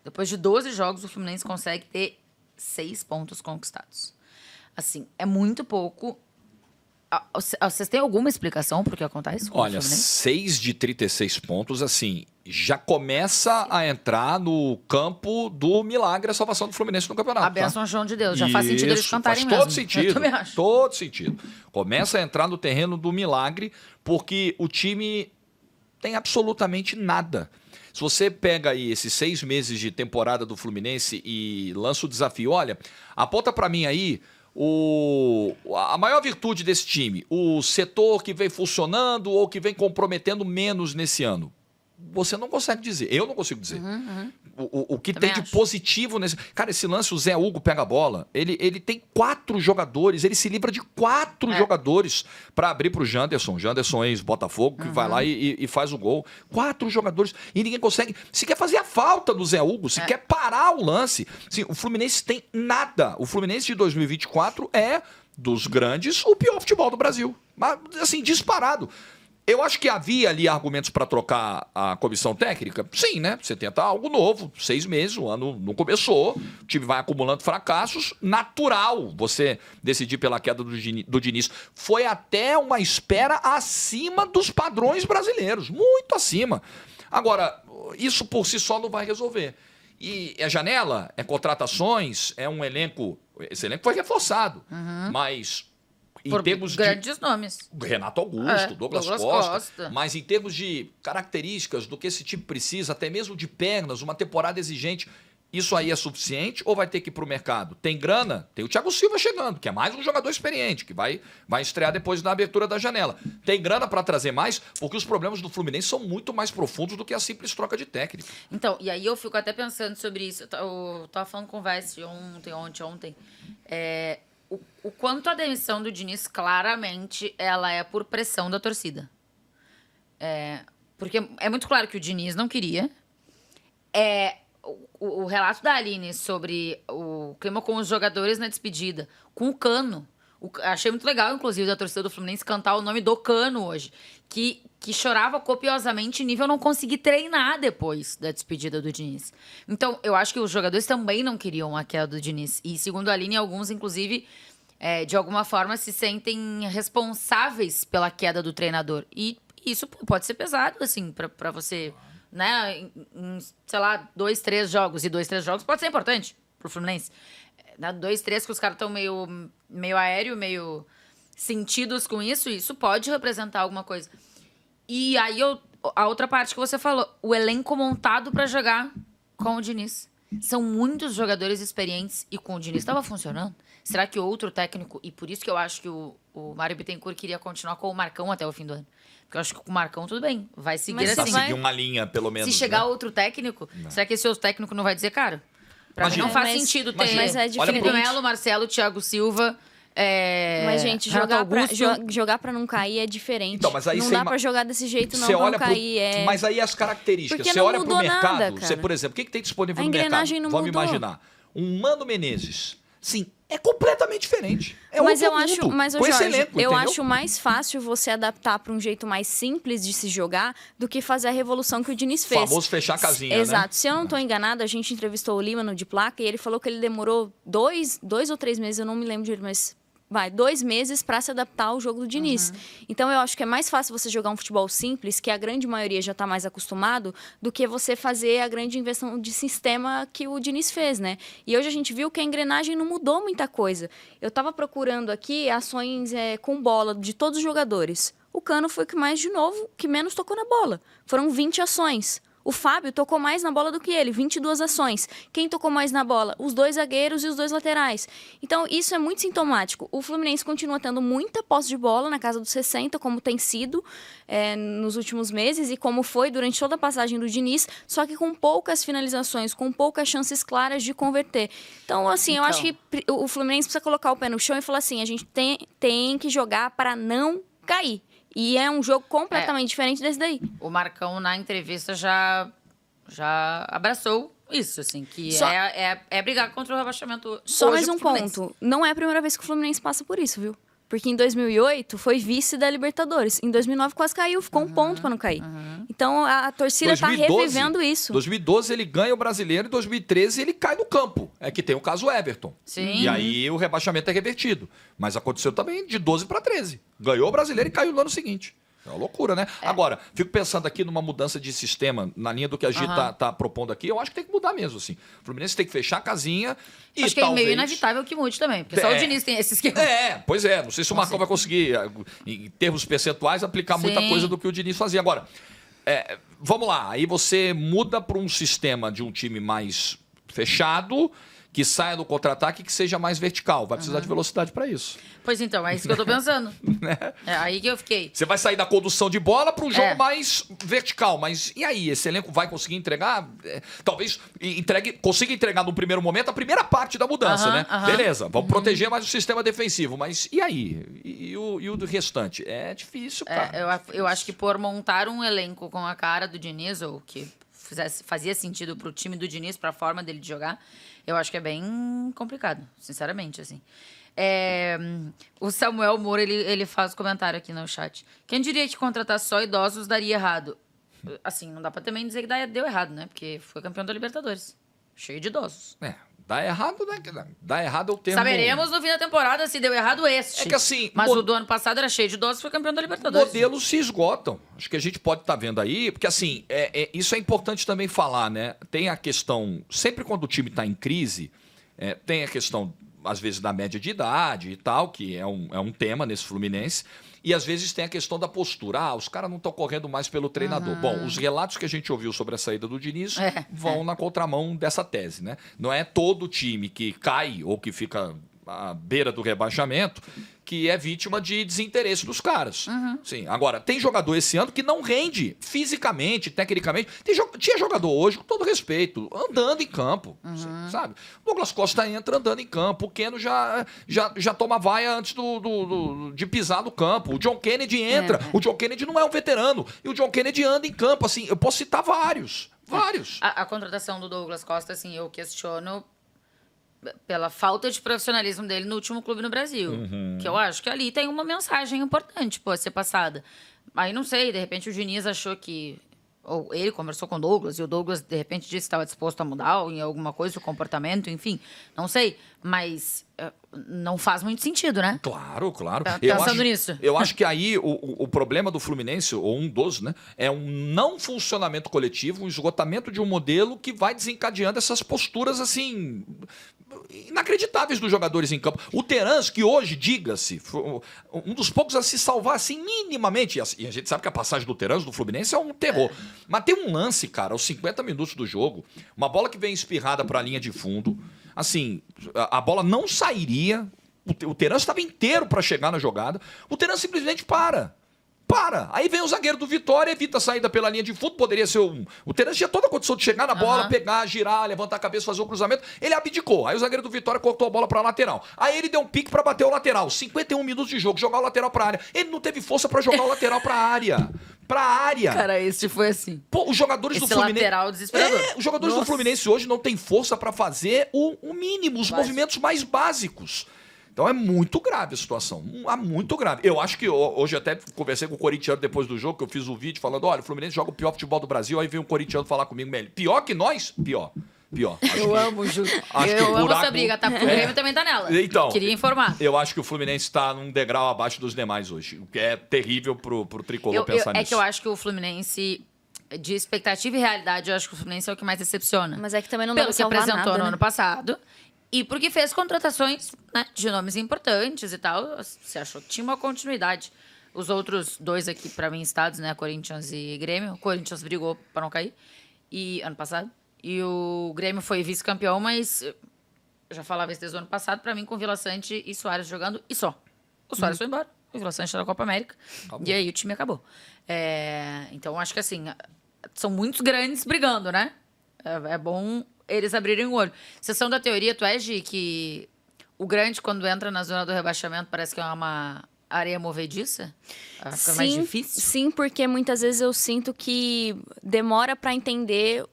Depois de 12 jogos, o Fluminense consegue ter 6 pontos conquistados. Assim, é muito pouco. Vocês têm alguma explicação por que acontece com o Olha, Fluminense? 6 de 36 pontos, assim, já começa a entrar no campo do milagre a salvação do Fluminense no campeonato. A bênção João de Deus. Já Isso, faz sentido eles cantarem faz todo mesmo. sentido. Eu também acho. Todo sentido. Começa a entrar no terreno do milagre, porque o time tem absolutamente nada. Se você pega aí esses 6 meses de temporada do Fluminense e lança o desafio, olha, aponta pra mim aí a maior virtude desse time, o setor que vem funcionando ou que vem comprometendo menos nesse ano. Você não consegue dizer. Eu não consigo dizer. O que Também tem de acho. positivo nesse... Cara, esse lance, o Zé Hugo pega a bola, ele tem 4 jogadores, ele se livra de 4 jogadores para abrir pro Janderson. Janderson ex-Botafogo, que vai lá e faz o gol. 4 jogadores e ninguém consegue... Se quer fazer a falta do Zé Hugo, se quer parar o lance. Assim, o Fluminense tem nada. O Fluminense de 2024 é, dos grandes, o pior futebol do Brasil. Mas, assim, disparado. Eu acho que havia ali argumentos para trocar a comissão técnica. Sim, né? Você tenta algo novo, 6 meses, o ano não começou, o time vai acumulando fracassos, natural você decidir pela queda do Diniz. Foi até uma espera acima dos padrões brasileiros, muito acima. Agora, isso por si só não vai resolver. E é janela, é contratações, é um elenco... Esse elenco foi reforçado, mas... Por termos grandes nomes. Renato Augusto, Douglas Costa. Costa. Mas em termos de características do que esse time precisa, até mesmo de pernas, uma temporada exigente, isso aí é suficiente ou vai ter que ir para o mercado? Tem grana? Tem o Thiago Silva chegando, que é mais um jogador experiente, que vai estrear depois da abertura da janela. Tem grana para trazer mais? Porque os problemas do Fluminense são muito mais profundos do que a simples troca de técnico. Então, e aí eu fico até pensando sobre isso. Eu tava falando com o Vest ontem. O quanto a demissão do Diniz, claramente, ela é por pressão da torcida. Porque é muito claro que o Diniz não queria. O relato da Aline sobre o clima com os jogadores na despedida, com o Cano. Achei muito legal, inclusive, da torcida do Fluminense cantar o nome do Cano hoje. Que chorava copiosamente, nível não conseguir treinar depois da despedida do Diniz. Então, eu acho que os jogadores também não queriam a queda do Diniz. E, segundo a Aline, alguns, inclusive... de alguma forma, se sentem responsáveis pela queda do treinador. E isso pode ser pesado, assim, pra você, né? Sei lá, 2, 3 jogos. E 2, 3 jogos pode ser importante pro Fluminense. 2, 3 que os caras estão meio aéreo, meio sentidos com isso. E isso pode representar alguma coisa. E aí, a outra parte que você falou. O elenco montado pra jogar com o Diniz. São muitos jogadores experientes e com o Diniz estava funcionando. Será que outro técnico... E por isso que eu acho que o Mário Bittencourt queria continuar com o Marcão até o fim do ano. Porque eu acho que com o Marcão tudo bem. Vai seguir assim. Vai seguir uma linha, pelo menos. Se chegar né? outro técnico, será que esse outro técnico não vai dizer, cara? Pra mim não faz sentido ter mas é Felipe Melo, Marcelo, Thiago Silva... Mas, gente, jogar pra não cair é diferente. Então, mas aí não dá pra jogar desse jeito, não, pra não cair. Mas aí as características. Porque você não olha pro mudou mercado, nada, você, cara. por exemplo, o que tem disponível A no mercado? engrenagem não Vamos mudou. imaginar. Um Mano Menezes. Sim, é completamente diferente. Mas eu acho, Jorge, eu entendeu? acho mais fácil você adaptar para um jeito mais simples de se jogar do que fazer a revolução que o Diniz fez. O famoso fechar a casinha, Exato. né? Se eu não estou enganada, a gente entrevistou o Lima no De Placa e ele falou que ele demorou 2 ou 3 meses, eu não me lembro direito, mas 2 meses para se adaptar ao jogo do Diniz. Então, eu acho que é mais fácil você jogar um futebol simples, que a grande maioria já está mais acostumado, do que você fazer a grande inversão de sistema que o Diniz fez, né? E hoje a gente viu que a engrenagem não mudou muita coisa. Eu estava procurando aqui ações com bola de todos os jogadores. O Cano foi o que mais, de novo, que menos tocou na bola. Foram 20 ações. O Fábio tocou mais na bola do que ele, 22 ações. Quem tocou mais na bola? Os 2 zagueiros e os 2 laterais. Então, isso é muito sintomático. O Fluminense continua tendo muita posse de bola, na casa dos 60, como tem sido nos últimos meses e como foi durante toda a passagem do Diniz, só que com poucas finalizações, com poucas chances claras de converter. Então, assim, eu acho que o Fluminense precisa colocar o pé no chão e falar assim, a gente tem que jogar para não cair. E é um jogo completamente diferente desse daí. O Marcão, na entrevista, já abraçou isso, assim, que é brigar contra o rebaixamento. Só hoje mais um pro Fluminense. ponto. Não é a primeira vez que o Fluminense passa por isso, viu? Porque em 2008 foi vice da Libertadores. Em 2009 quase caiu, ficou um ponto para não cair. Então a torcida está revivendo isso. 2012 ele ganha o Brasileiro, em 2013 ele cai no campo. É que tem o caso Everton. Sim. E aí o rebaixamento é revertido. Mas aconteceu também de 12 para 13. Ganhou o Brasileiro e caiu no ano seguinte. É uma loucura, né? Agora, fico pensando aqui numa mudança de sistema, na linha do que a Gi tá propondo aqui. Eu acho que tem que mudar mesmo, assim. O Fluminense tem que fechar a casinha e Acho que talvez... é meio inevitável que mude também, porque só o Diniz tem esse esquema. Pois é. Não sei se o Marcão vai conseguir, em termos percentuais, aplicar muita coisa do que o Diniz fazia. Agora, vamos lá. Aí você muda para um sistema de um time mais fechado, que saia do contra-ataque e que seja mais vertical. Vai precisar de velocidade para isso. Pois então, é isso que eu tô pensando. É aí que eu fiquei. Você vai sair da condução de bola para um jogo mais vertical. Mas e aí? Esse elenco vai conseguir entregar? Talvez consiga entregar no primeiro momento a primeira parte da mudança, né? Beleza, vamos proteger mais o sistema defensivo. Mas e aí? E o do restante? É difícil, cara. Eu acho que por montar um elenco com a cara do Diniz, ou que fazia sentido pro time do Diniz, pra forma dele de jogar, eu acho que é bem complicado, sinceramente, assim. O Samuel Moura, ele faz comentário aqui no chat. Quem diria que contratar só idosos daria errado? Assim, não dá pra também dizer que deu errado, né? Porque foi campeão da Libertadores. Cheio de idosos. Dá errado, né? Dá errado é o termo... Saberemos no fim da temporada se deu errado este. É que assim... Mas o do ano passado era cheio de idosos e foi campeão da Libertadores. Modelos se esgotam. Acho que a gente pode estar vendo aí, porque assim, isso é importante também falar, né? Tem a questão, sempre quando o time está em crise, tem a questão, às vezes, da média de idade e tal, que é um tema nesse Fluminense, e às vezes tem a questão da postura. Os caras não estão correndo mais pelo treinador. Bom, os relatos que a gente ouviu sobre a saída do Diniz vão na contramão dessa tese, né? Não é todo time que cai ou que fica à beira do rebaixamento que é vítima de desinteresse dos caras. Sim. Agora, tem jogador esse ano que não rende fisicamente, tecnicamente. Tinha jogador hoje, com todo respeito, andando em campo, sabe? O Douglas Costa entra andando em campo, o Keno já toma vaia antes de pisar no campo. O John Kennedy entra, o John Kennedy não é um veterano, e o John Kennedy anda em campo, assim, eu posso citar vários. A contratação do Douglas Costa, assim, eu questiono pela falta de profissionalismo dele no último clube no Brasil. Que eu acho que ali tem uma mensagem importante a ser passada. Aí não sei, de repente o Diniz achou que... Ou ele conversou com o Douglas e o Douglas, de repente, disse que estava disposto a mudar em alguma coisa, o comportamento, enfim. Não sei, mas não faz muito sentido, né? Claro. Pensando nisso. Eu acho que aí o problema do Fluminense, ou um dos, né, é um não funcionamento coletivo, um esgotamento de um modelo que vai desencadeando essas posturas, assim, inacreditáveis dos jogadores em campo. O Terans, que hoje, diga-se, um dos poucos a se salvar, assim, minimamente, e a gente sabe que a passagem do Terans, do Fluminense, é um terror. Mas tem um lance, cara, aos 50 minutos do jogo, uma bola que vem espirrada para a linha de fundo, assim, a bola não sairia, o Terans estava inteiro para chegar na jogada, o Terans simplesmente para. Aí vem o zagueiro do Vitória, evita a saída pela linha de fundo, poderia ser o Terans tinha toda a condição de chegar na bola, pegar, girar, levantar a cabeça, fazer o cruzamento, ele abdicou, aí o zagueiro do Vitória cortou a bola para a lateral, aí ele deu um pique para bater o lateral, 51 minutos de jogo, jogar o lateral para a área, ele não teve força para jogar o lateral para a área. Cara, esse foi assim. Pô, os jogadores do Fluminense... lateral desesperador. Os jogadores do Fluminense hoje não têm força para fazer o mínimo, os movimentos mais básicos. Então é muito grave a situação, muito grave. Eu acho que hoje até conversei com o corintiano depois do jogo, que eu fiz um vídeo falando, olha, o Fluminense joga o pior futebol do Brasil, aí veio um corintiano falar comigo, pior que nós? Pior. Eu amo, Ju. Eu amo essa briga, tá? Porque o Grêmio também tá nela. Então, queria informar. Eu acho que o Fluminense está num degrau abaixo dos demais hoje, o que é terrível pro tricolor pensar nisso. É que eu acho que o Fluminense, de expectativa e realidade, eu acho que o Fluminense é o que mais decepciona. Mas é que também não dá pra salvar nada, apresentou no ano passado. E porque fez contratações, né, de nomes importantes e tal, você achou que tinha uma continuidade. Os outros dois aqui, pra mim, estados, né, Corinthians e Grêmio. O Corinthians brigou pra não cair, ano passado. E o Grêmio foi vice-campeão, mas eu já falava isso desde o ano passado, pra mim, com Vila Sante e Soares jogando, e só. O Soares foi embora, o Vila Sante na Copa América, e aí o time acabou. Então, acho que assim, são muitos grandes brigando, né? É bom eles abrirem o olho. Vocês são da teoria, tu és, Gi, que o grande, quando entra na zona do rebaixamento, parece que é uma areia movediça? Fica mais difícil? Sim, porque muitas vezes eu sinto que demora pra entender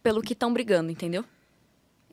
pelo que estão brigando, entendeu?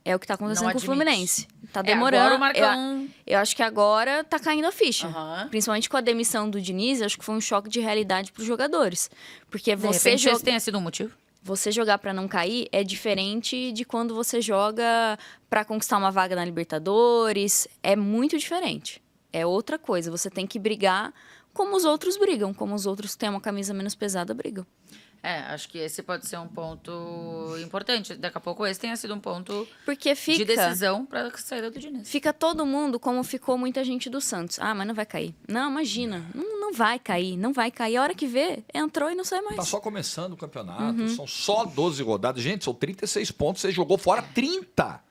É o que tá acontecendo Não com o admite. Fluminense. Tá Agora demorando. o Marcão... Eu acho que agora tá caindo a ficha. Aham. Principalmente com a demissão do Diniz, eu acho que foi um choque de realidade pros jogadores. Porque De você, repente, esse tenha sido um motivo. você jogar pra não cair é diferente de quando você joga pra conquistar uma vaga na Libertadores. É muito diferente. É outra coisa. Você tem que brigar como os outros brigam. Como os outros que têm uma camisa menos pesada brigam. Acho que esse pode ser um ponto importante. Daqui a pouco esse tenha sido um ponto Porque de decisão para a saída do Diniz. fica todo mundo como ficou muita gente do Santos. Ah, mas não vai cair. Não, imagina. Não vai cair. Não vai cair. A hora que vê, entrou e não sai mais. Tá só começando o campeonato, são só 12 rodadas. Gente, são 36 pontos, você jogou fora 30.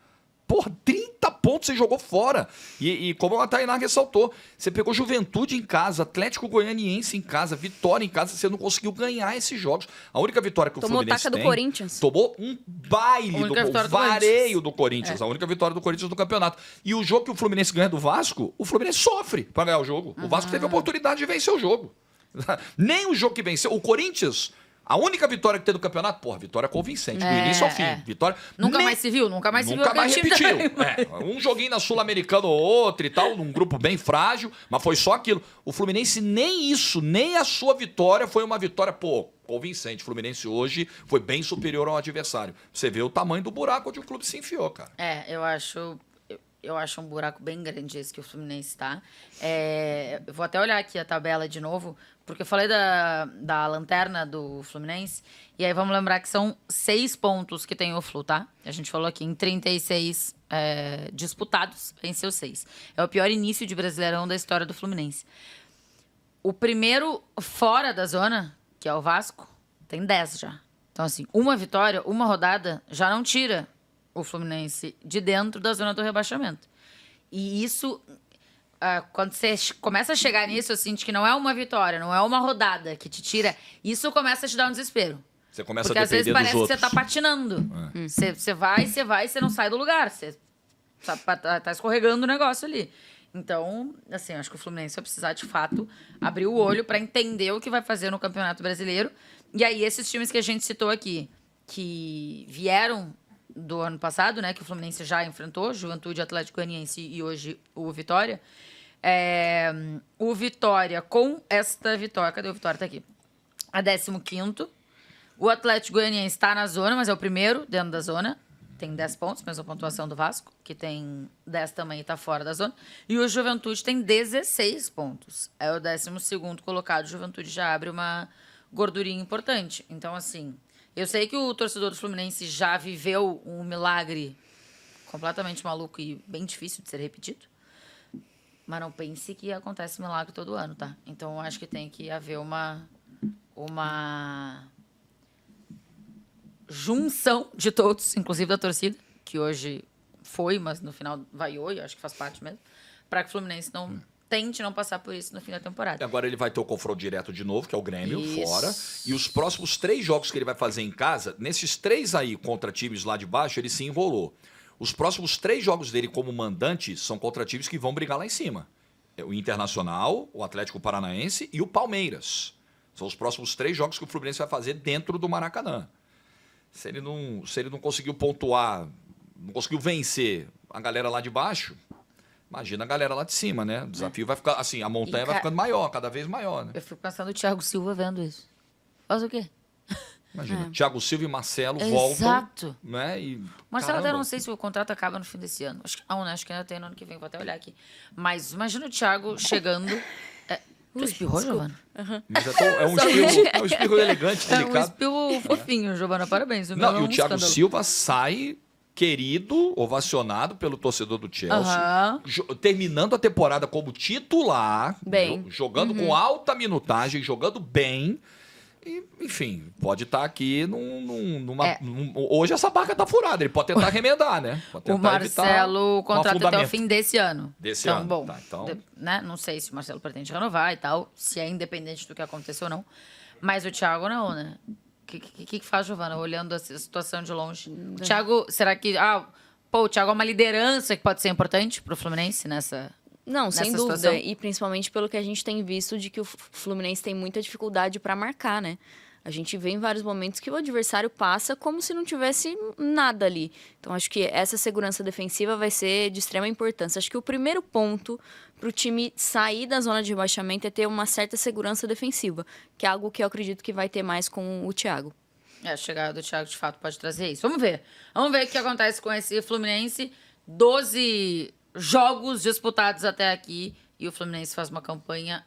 Porra, 30 pontos você jogou fora. E como a Tainá ressaltou, você pegou Juventude em casa, Atlético Goianiense em casa, Vitória em casa, você não conseguiu ganhar esses jogos. A única vitória que o Tomou Fluminense taca do tem... Corinthians. Tomou um baile, Única vitória do vareio do Corinthians. A única vitória do Corinthians no campeonato. E o jogo que o Fluminense ganha do Vasco, o Fluminense sofre para ganhar o jogo. O Vasco teve a oportunidade de vencer o jogo. Nem o jogo que venceu. O Corinthians... A única vitória que tem do campeonato, porra, vitória convincente, do início ao fim. Vitória. Nunca mais se viu, nunca mais se viu. Nunca mais aquele time repetiu. também. Um joguinho na Sul-Americana ou outro e tal, num grupo bem frágil, mas foi só aquilo. O Fluminense nem isso, nem a sua vitória foi uma vitória, convincente. O Fluminense hoje foi bem superior ao adversário. Você vê o tamanho do buraco onde o clube se enfiou, cara. Eu acho um buraco bem grande esse que o Fluminense está. Eu vou até olhar aqui a tabela de novo, porque eu falei da lanterna do Fluminense, e aí vamos lembrar que são 6 pontos que tem o Flu, tá? A gente falou aqui em 36 disputados, venceu 6. É o pior início de Brasileirão da história do Fluminense. O primeiro fora da zona, que é o Vasco, tem 10 já. Então, assim, uma vitória, uma rodada, já não tira o Fluminense de dentro da zona do rebaixamento. E isso, quando você começa a chegar nisso, eu sinto que não é uma vitória, não é uma rodada que te tira, isso começa a te dar um desespero. Você começa Porque a às vezes depender dos parece que você outros. tá patinando. Você vai, você não sai do lugar. Você tá escorregando o negócio ali. Então, assim, acho que o Fluminense vai precisar, de fato, abrir o olho para entender o que vai fazer no Campeonato Brasileiro. E aí, esses times que a gente citou aqui, que vieram do ano passado, né, que o Fluminense já enfrentou, Juventude, Atlético Goianiense e hoje o Vitória. O Vitória, com esta vitória... Cadê o Vitória? Tá aqui. A 15º. O Atlético Goianiense está na zona, mas é o primeiro dentro da zona. Tem 10 pontos, mesma pontuação do Vasco, que tem 10 também e está fora da zona. E o Juventude tem 16 pontos. É o 12º colocado. O Juventude já abre uma gordurinha importante. Então, assim... Eu sei que o torcedor do Fluminense já viveu um milagre completamente maluco e bem difícil de ser repetido. Mas não pense que acontece milagre todo ano, tá? Então, eu acho que tem que haver uma junção de todos, inclusive da torcida, que hoje foi, mas no final vaiou, e eu acho que faz parte mesmo, para que o Fluminense não... tente não passar por isso no fim da temporada. Agora ele vai ter o confronto direto de novo, que é o Grêmio, Isso. fora. E os próximos 3 jogos que ele vai fazer em casa, nesses 3 aí contra times lá de baixo, ele se enrolou. Os próximos 3 jogos dele como mandante são contra times que vão brigar lá em cima. O Internacional, o Atlético Paranaense e o Palmeiras. São os próximos 3 jogos que o Fluminense vai fazer dentro do Maracanã. Se ele não conseguiu pontuar, não conseguiu vencer a galera lá de baixo... Imagina a galera lá de cima, né? O desafio vai ficar... Assim, a montanha vai ficando maior, cada vez maior, né? Eu fico pensando no Thiago Silva vendo isso. Faz o quê? Imagina, Thiago Silva e Marcelo Exato. voltam, né? E, Marcelo, até caramba. não sei se o contrato acaba no fim desse ano. Acho que não, né? Acho que ainda tem no ano que vem, vou até olhar aqui. Mas imagina o Thiago chegando... Tu espirrou, Giovana? Mas é um espirro elegante, É um delicado. espirro fofinho, Giovana. Parabéns. O meu Não, é e um o Thiago escândalo. Silva sai querido, ovacionado pelo torcedor do Chelsea, terminando a temporada como titular, Bem. jogando com alta minutagem, jogando bem. E, enfim, pode estar aqui hoje essa barca tá furada, ele pode tentar remendar, né? Pode O tentar evitar Marcelo um contrata até o afundamento. fim desse ano. Desse então, ano, bom, tá, então- né? Não sei se o Marcelo pretende renovar e tal, se é independente do que aconteceu ou não. Mas o Thiago não, né? O que faz, Giovana, olhando essa situação de longe? O Thiago, será que... o Thiago é uma liderança que pode ser importante pro Fluminense nessa... Não, sem nessa dúvida. situação? E principalmente pelo que a gente tem visto de que o Fluminense tem muita dificuldade para marcar, né? A gente vê em vários momentos que o adversário passa como se não tivesse nada ali. Então, acho que essa segurança defensiva vai ser de extrema importância. Acho que o primeiro ponto para o time sair da zona de rebaixamento é ter uma certa segurança defensiva, que é algo que eu acredito que vai ter mais com o Thiago. A chegada do Thiago, de fato, pode trazer isso. Vamos ver. Vamos ver o que acontece com esse Fluminense. 12 jogos disputados até aqui e o Fluminense faz uma campanha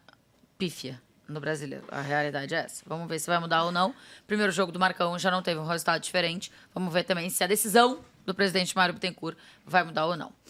pífia no Brasileiro. A realidade é essa. Vamos ver se vai mudar ou não. Primeiro jogo do Marcão já não teve um resultado diferente. Vamos ver também se a decisão do presidente Mário Bittencourt vai mudar ou não.